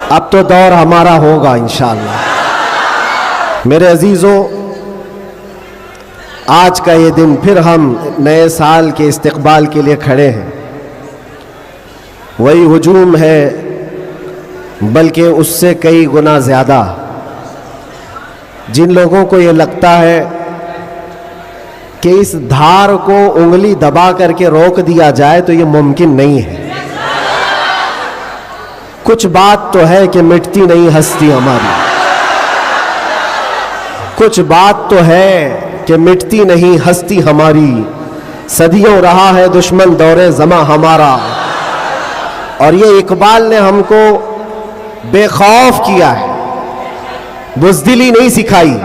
अब तो दौर हमारा होगा इंशाअल्लाह। मेरे अजीज़ों, आज का ये दिन फिर हम नए साल के इस्तकबाल के लिए खड़े हैं। वही हुजूम है बल्कि उससे कई गुना ज़्यादा। जिन लोगों को ये लगता है कि इस धार को उंगली दबा करके रोक दिया जाए तो ये मुमकिन नहीं है। कुछ बात तो है कि मिटती नहीं हस्ती हमारी, कुछ बात तो है कि मिटती नहीं हस्ती हमारी। सदियों रहा है दुश्मन दौरे जमा हमारा। और ये इकबाल ने हमको बेखौफ किया है, बुज़दिली नहीं सिखाई।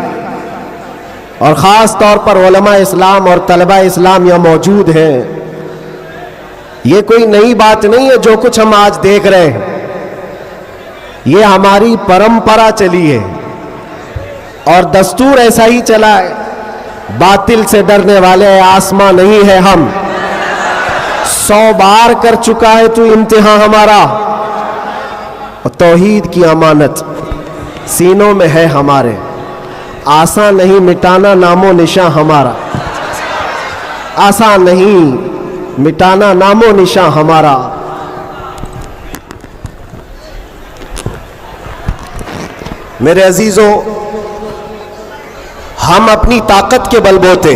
और ख़ास तौर पर उलमा इस्लाम और तलबा इस्लाम यहाँ मौजूद हैं। ये कोई नई बात नहीं है जो कुछ हम आज देख रहे हैं, ये हमारी परंपरा चली है और दस्तूर ऐसा ही चला है। बातिल से डरने वाले आसमां नहीं है हम, 100 बार कर चुका है तू इम्तिहान हमारा। और तौहीद की अमानत सीनों में है हमारे, आसान नहीं मिटाना नामो निशां हमारा, आसान नहीं मिटाना नामो निशां हमारा। मेरे अजीजों, हम अपनी ताकत के बलबूते,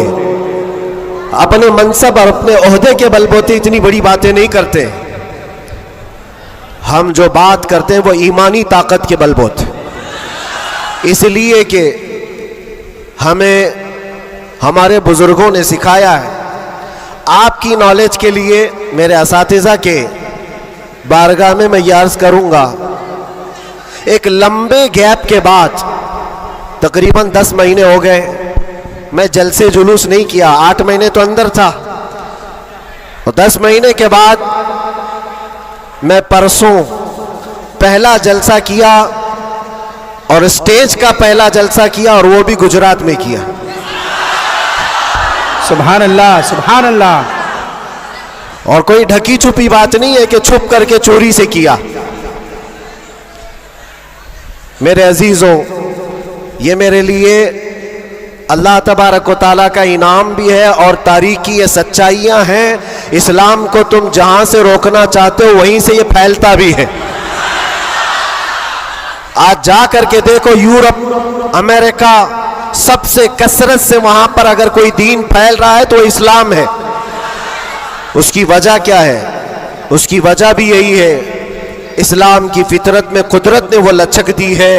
अपने मनसब और अपने ओहदे के बलबूते इतनी बड़ी बातें नहीं करते। हम जो बात करते हैं वो ईमानी ताकत के बलबूते, इसलिए कि हमें हमारे बुजुर्गों ने सिखाया है। आपकी नॉलेज के लिए मेरे असातिज़ा के बारगाह में मैं ये अर्ज़ करूँगा, एक लंबे गैप के बाद तकरीबन 10 महीने हो गए मैं जलसे जुलूस नहीं किया। 8 महीने तो अंदर था और 10 महीने के बाद मैं परसों पहला जलसा किया और स्टेज का पहला जलसा किया और वो भी गुजरात में किया। सुभान अल्लाह, सुभान अल्लाह। और कोई ढकी छुपी बात नहीं है कि छुप करके चोरी से किया। मेरे अजीजों, ये मेरे लिए अल्लाह तबारक व तआला का इनाम भी है और तारीख की ये सच्चाइयाँ हैं। इस्लाम को तुम जहाँ से रोकना चाहते हो वहीं से ये फैलता भी है। आज जा करके देखो यूरोप, अमेरिका, सबसे कसरत से वहाँ पर अगर कोई दीन फैल रहा है तो इस्लाम है। उसकी वजह क्या है? उसकी वजह भी यही है, इस्लाम की फितरत में कुदरत ने वो लचक दी है,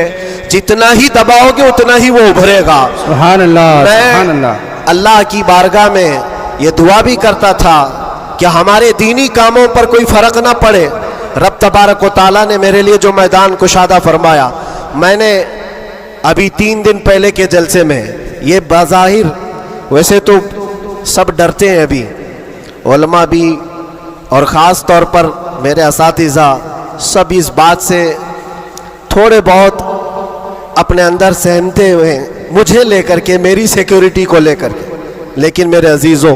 जितना ही दबाओगे उतना ही वो उभरेगा। सुभान अल्लाह, सुभान अल्लाह। अल्लाह की बारगाह में ये दुआ भी करता था कि हमारे दीनी कामों पर कोई फर्क ना पड़े। रब तबारक व तआला ने मेरे लिए जो मैदान कुशादा फरमाया, मैंने अभी 3 दिन पहले के जलसे में ये बाज़ाहिर, वैसे तो सब डरते हैं अभी, उलमा भी और ख़ास तौर पर मेरे असातिज़ा सब इस बात से थोड़े बहुत अपने अंदर सहमते हुए, मुझे लेकर के, मेरी सिक्योरिटी को लेकर के। लेकिन मेरे अजीज़ों,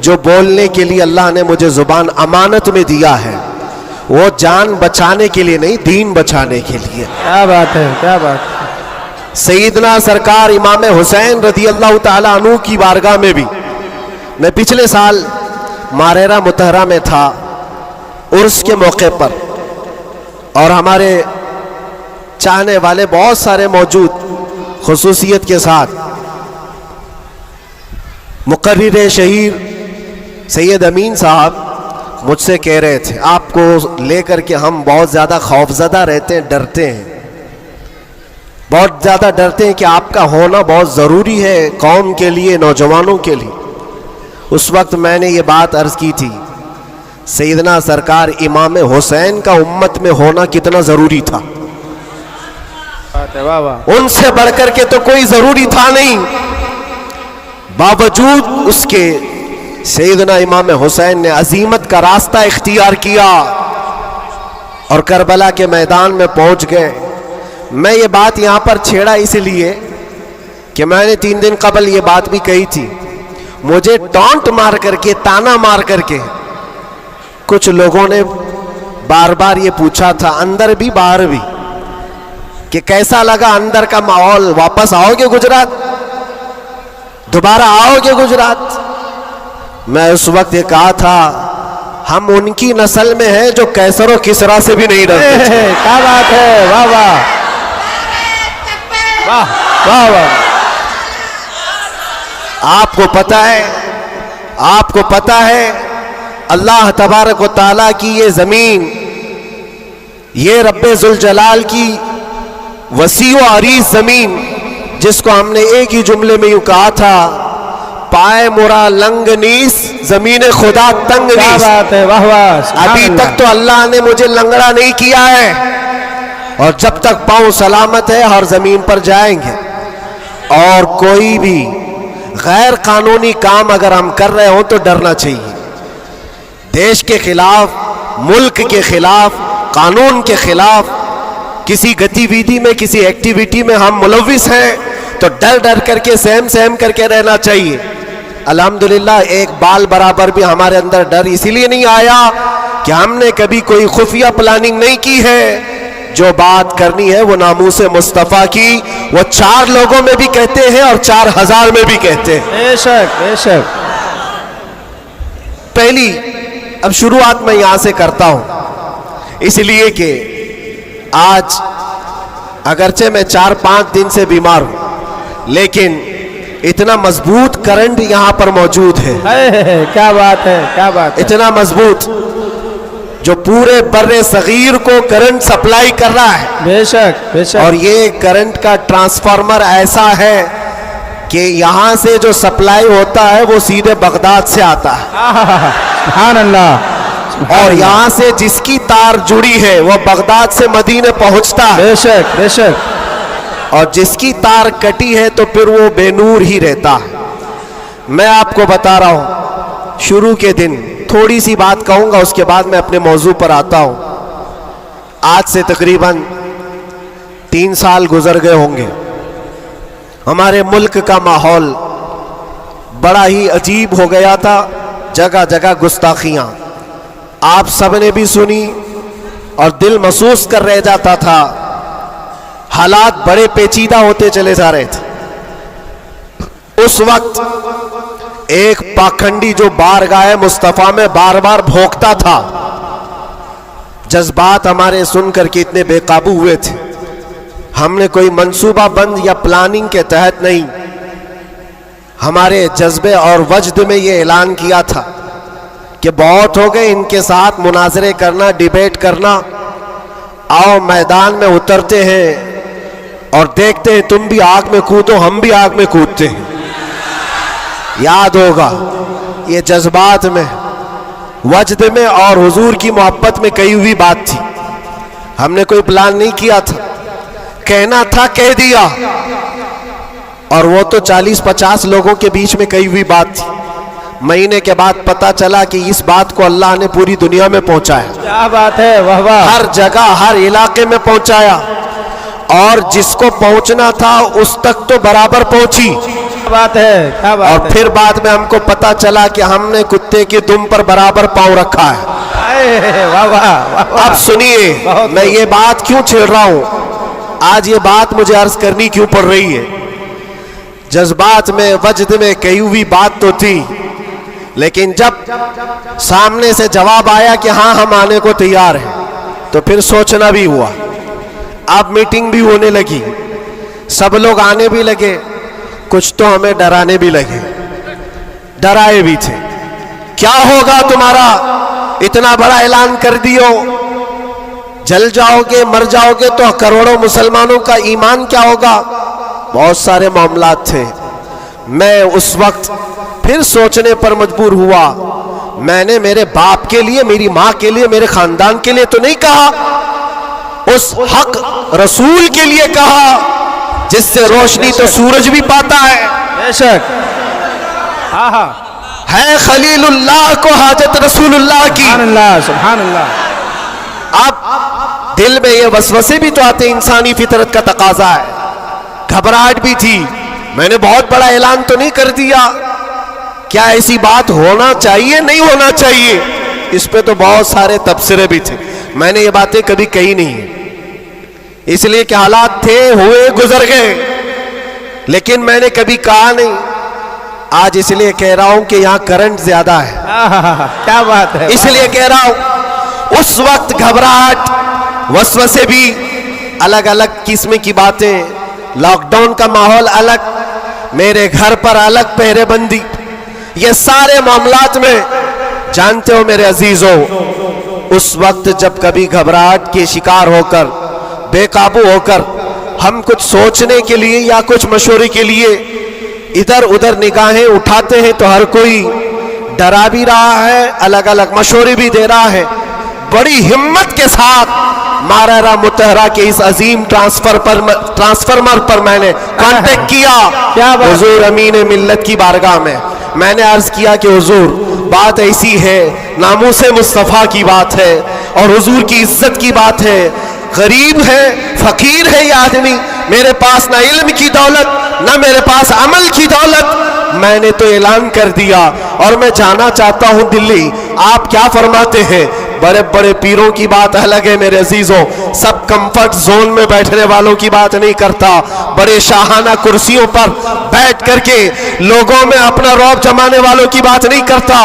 जो बोलने के लिए अल्लाह ने मुझे ज़ुबान अमानत में दिया है वो जान बचाने के लिए नहीं, दीन बचाने के लिए। क्या बात है, क्या बात है। सईदना सरकार इमाम हुसैन रज़ी अल्लाह ताला अन्हु की बारगाह में भी मैं पिछले साल मारेरा मुतहरा में था उर्स के मौके पर, और हमारे चाहने वाले बहुत सारे मौजूद, खुसूसियत के साथ मुकर्रिर शहीर सैयद अमीन साहब मुझसे कह रहे थे, आपको लेकर के हम बहुत ज़्यादा खौफज़दा रहते हैं, डरते हैं, बहुत ज़्यादा डरते हैं कि आपका होना बहुत ज़रूरी है कौम के लिए, नौजवानों के लिए। उस वक्त मैंने ये बात अर्ज़ की थी, सैयदना सरकार इमाम हुसैन का उम्मत में होना कितना ज़रूरी था। वाह वाह। उनसे बढ़कर के तो कोई ज़रूरी था नहीं, बावजूद उसके सैयदना इमाम हुसैन ने अजीमत का रास्ता इख्तियार किया और करबला के मैदान में पहुंच गए। मैं ये बात यहाँ पर छेड़ा इसलिए कि मैंने 3 दिन कबल ये बात भी कही थी। मुझे टॉन्ट मार करके, ताना मार करके कुछ लोगों ने बार बार ये पूछा था, अंदर भी बाहर भी, कि कैसा लगा अंदर का माहौल? वापस आओगे गुजरात? दोबारा आओगे गुजरात? मैं उस वक्त ये कहा था, हम उनकी नस्ल में हैं जो कैसर और किसरा से भी नहीं डरते। क्या बात है, वाह वाह वाह वाह वाह। आपको पता है अल्लाह तबारक व तआला की ये जमीन, ये रब्बे जुल जलाल की वसी व अरीज जमीन, जिसको हमने एक ही जुमले में यूं कहा था, पाए मुरा लंग नीस जमीन खुदा तंग नीस। क्या बात है, वाह वाह। अभी तक तो अल्लाह ने मुझे लंगड़ा नहीं किया है, और जब तक पांव सलामत है हर जमीन पर जाएंगे। और कोई भी गैर कानूनी काम अगर हम कर रहे हो तो डरना चाहिए। देश के खिलाफ, मुल्क के खिलाफ, कानून के खिलाफ किसी गतिविधि में, किसी एक्टिविटी में हम मुलविस हैं तो डर डर करके, सहम सहम करके रहना चाहिए। अल्हम्दुलिल्लाह एक बाल बराबर भी हमारे अंदर डर इसीलिए नहीं आया कि हमने कभी कोई खुफिया प्लानिंग नहीं की है। जो बात करनी है वो नामूसे मुस्तफ़ा की, वो 4 लोगों में भी कहते हैं और 4000 में भी कहते हैं। बेशक बेशक। पहली अब शुरुआत मैं यहां से करता हूं, इसलिए कि आज अगरचे मैं 4-5 दिन से बीमार हूं, लेकिन इतना मजबूत करंट यहां पर मौजूद है। क्या बात है, क्या बात है। इतना मजबूत जो पूरे बर्रे सगीर को करंट सप्लाई कर रहा है। बेशक बेशक। और ये करंट का ट्रांसफार्मर ऐसा है कि यहां से जो सप्लाई होता है वो सीधे बगदाद से आता है। सुभान अल्लाह। और यहां से जिसकी तार जुड़ी है वो बगदाद से मदीने पहुंचता है। बेशक बेशक। और जिसकी तार कटी है तो फिर वो बेनूर ही रहता है। मैं आपको बता रहा हूं, शुरू के दिन थोड़ी सी बात कहूंगा, उसके बाद मैं अपने मौजू पर आता हूं। आज से तकरीबन 3 साल गुजर गए होंगे। हमारे मुल्क का माहौल बड़ा ही अजीब हो गया था, जगह जगह गुस्ताखियां आप सबने भी सुनी और दिल महसूस कर रह जाता था। हालात बड़े पेचीदा होते चले जा रहे थे। उस वक्त एक पाखंडी जो बारगाह मुस्तफा में बार बार भौंकता था, जज्बात हमारे सुनकर के इतने बेकाबू हुए थे। हमने कोई मंसूबा बंद या प्लानिंग के तहत नहीं, हमारे जज्बे और वजद में ये ऐलान किया था कि बहुत हो गए इनके साथ मुनाजरे करना, डिबेट करना, आओ मैदान में उतरते हैं और देखते हैं, तुम भी आग में कूदो हम भी आग में कूदते हैं। याद होगा ये जज्बात में, वजद में और हुजूर की मोहब्बत में कही हुई बात थी। हमने कोई प्लान नहीं किया था, कहना था कह दिया। और वो तो 40-50 लोगों के बीच में कही हुई बात थी। महीने के बाद पता चला कि इस बात को अल्लाह ने पूरी दुनिया में पहुंचाया। क्या बात है, वाह वाह। हर जगह, हर इलाके में पहुंचाया, और जिसको पहुंचना था उस तक तो बराबर पहुंची। क्या बात है, क्या बात और फिर बाद में हमको पता चला कि हमने कुत्ते की दुम पर बराबर पांव रखा है। वाह वाह। अब सुनिए, मैं ये बात क्यों छेड़ रहा हूं, आज ये बात मुझे अर्ज करनी क्यों पड़ रही है। जज्बात में, वजद में कही हुई बात तो थी, लेकिन जब सामने से जवाब आया कि हाँ हम आने को तैयार हैं, तो फिर सोचना भी हुआ। अब मीटिंग भी होने लगी, सब लोग आने भी लगे, कुछ तो हमें डराने भी लगे, डराए भी थे। क्या होगा तुम्हारा, इतना बड़ा ऐलान कर दियो, जल जाओगे, मर जाओगे तो करोड़ों मुसलमानों का ईमान क्या होगा। बहुत सारे मामलात थे। मैं उस वक्त फिर सोचने पर मजबूर हुआ, मैंने मेरे बाप के लिए, मेरी माँ के लिए, मेरे खानदान के लिए तो नहीं कहा, उस हक रसूल के लिए कहा जिससे रोशनी तो सूरज भी पाता है। बेशक। है खलीलुल्लाह को हाजत रसूलुल्लाह की। सुभान अल्लाह, सुभान अल्लाह। अब दिल में ये वसवसे भी तो आते, इंसानी फितरत का तकाजा है। घबराहट भी थी, मैंने बहुत बड़ा ऐलान तो नहीं कर दिया, क्या ऐसी बात होना चाहिए, नहीं होना चाहिए। इस पे तो बहुत सारे तबसरे भी थे, मैंने ये बातें कभी कही नहीं है। इसलिए कि हालात थे, हुए, गुजर गए, लेकिन मैंने कभी कहा नहीं। आज इसलिए कह रहा हूं कि यहां करंट ज्यादा है, क्या बात है, इसलिए कह रहा हूं। उस वक्त घबराहट, वसवसे भी, अलग अलग किस्म की बातें, लॉकडाउन का माहौल अलग, मेरे घर पर अलग पहरेबंदी, ये सारे मामलात में जानते हो मेरे अजीजों, उस वक्त जब कभी घबराहट के शिकार होकर, बेकाबू होकर हम कुछ सोचने के लिए या कुछ मशवरे के लिए इधर उधर निगाहें उठाते हैं तो हर कोई डरा भी रहा है, अलग अलग मशवरे भी दे रहा है। बड़ी हिम्मत के साथ मारारा मुतहरा के इस अजीम ट्रांसफार्मर पर मैंने कांटेक्ट किया। क्या बात? हुजूर अमीन मिल्लत की बारगाह में मैंने अर्ज किया कि हुजूर बात ऐसी है, नामूसे मुस्तफ़ा की बात है और हुजूर की इज्जत की बात है। गरीब है, फकीर है ये आदमी, मेरे पास ना इल्म की दौलत ना मेरे पास अमल की दौलत। मैंने तो ऐलान कर दिया और मैं जाना चाहता हूं दिल्ली। आप क्या फरमाते हैं? बड़े बड़े पीरों की बात अलग है मेरे अजीजों, सब कंफर्ट जोन में बैठने वालों की बात नहीं करता, बड़े शाहाना कुर्सियों पर बैठ करके लोगों में अपना रौब जमाने वालों की बात नहीं करता।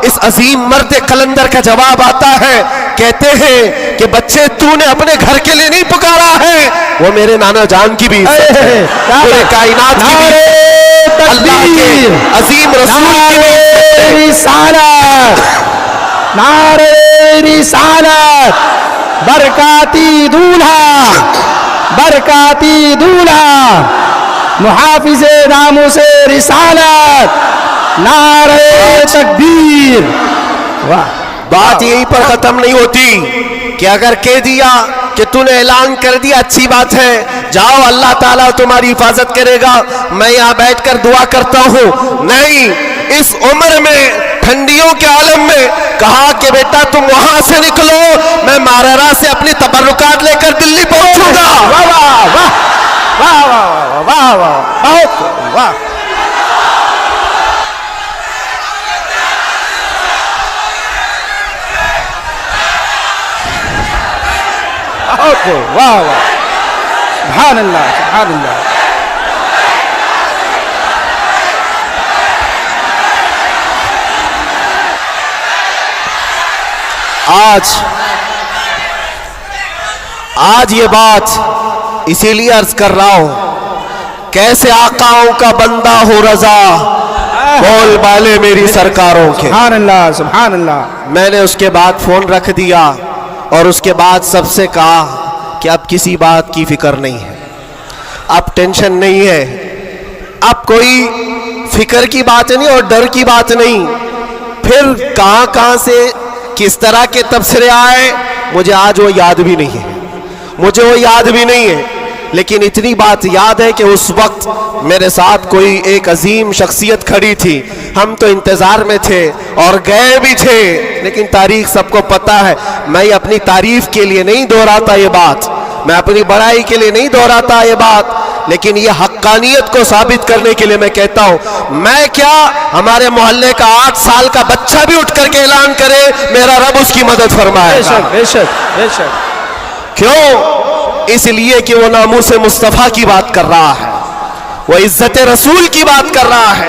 इस अजीम मर्द कलंदर का जवाब आता है, कहते हैं कि बच्चे तूने अपने घर के लिए नहीं पुकारा है, वो मेरे नाना जान की भी इज्जत है, पूरे कायनात की भी, अल्लाह के अजीम रसूल की रिसालत, नारे रिसालत, बरकाती दूल्हा, बरकाती दूल्हा, मुहाफिज़े नामूसे रिसालत, नारे तकबीर। वाह, बात यहीं पर खत्म नहीं होती कि अगर कह दिया कि तूने ऐलान कर दिया, अच्छी बात है, जाओ अल्लाह ताला तुम्हारी हिफाजत करेगा, मैं यहाँ बैठकर दुआ करता हूँ। नहीं, इस उम्र में ठंडियों के आलम में कहा कि बेटा तुम वहां से निकलो, मैं मारारा से अपनी तबर्रुकात लेकर दिल्ली पहुंचूंगा। वाह वाह वाह वाह वाह वाह वाह, बहुत वाह, वाह वाह, सुभान अल्लाह, सुभान अल्लाह। आज ये बात इसीलिए अर्ज कर रहा हूं, कैसे आकाओं का बंदा हो रजा, बोल बाले मेरी सरकारों के। सुभान अल्लाह, सुभान अल्लाह। मैंने उसके बाद फोन रख दिया और उसके बाद सबसे कहा कि अब किसी बात की फिक्र नहीं है, अब टेंशन नहीं है, अब कोई फिक्र की बात नहीं और डर की बात नहीं। फिर कहां से किस तरह के तबसरे आए मुझे आज वो याद भी नहीं है, मुझे वो याद भी नहीं है, लेकिन इतनी बात याद है कि उस वक्त मेरे साथ कोई एक अजीम शख्सियत खड़ी थी, हम तो इंतजार में थे और गए भी थे, लेकिन तारीख सबको पता है। मैं अपनी तारीफ के लिए नहीं दोहराता ये बात, मैं अपनी बड़ाई के लिए नहीं दोहराता ये बात, लेकिन ये हक्कानियत को साबित करने के लिए मैं कहता हूं। मैं क्या, हमारे मोहल्ले का 8 साल का बच्चा भी उठ करके ऐलान करे, मेरा रब उसकी मदद फरमाए। बेशक बेशक बेशक। क्यों? इसलिए कि वो नामूसे मुस्तफ़ा की बात कर रहा है, वो इज्जत रसूल की बात कर रहा है।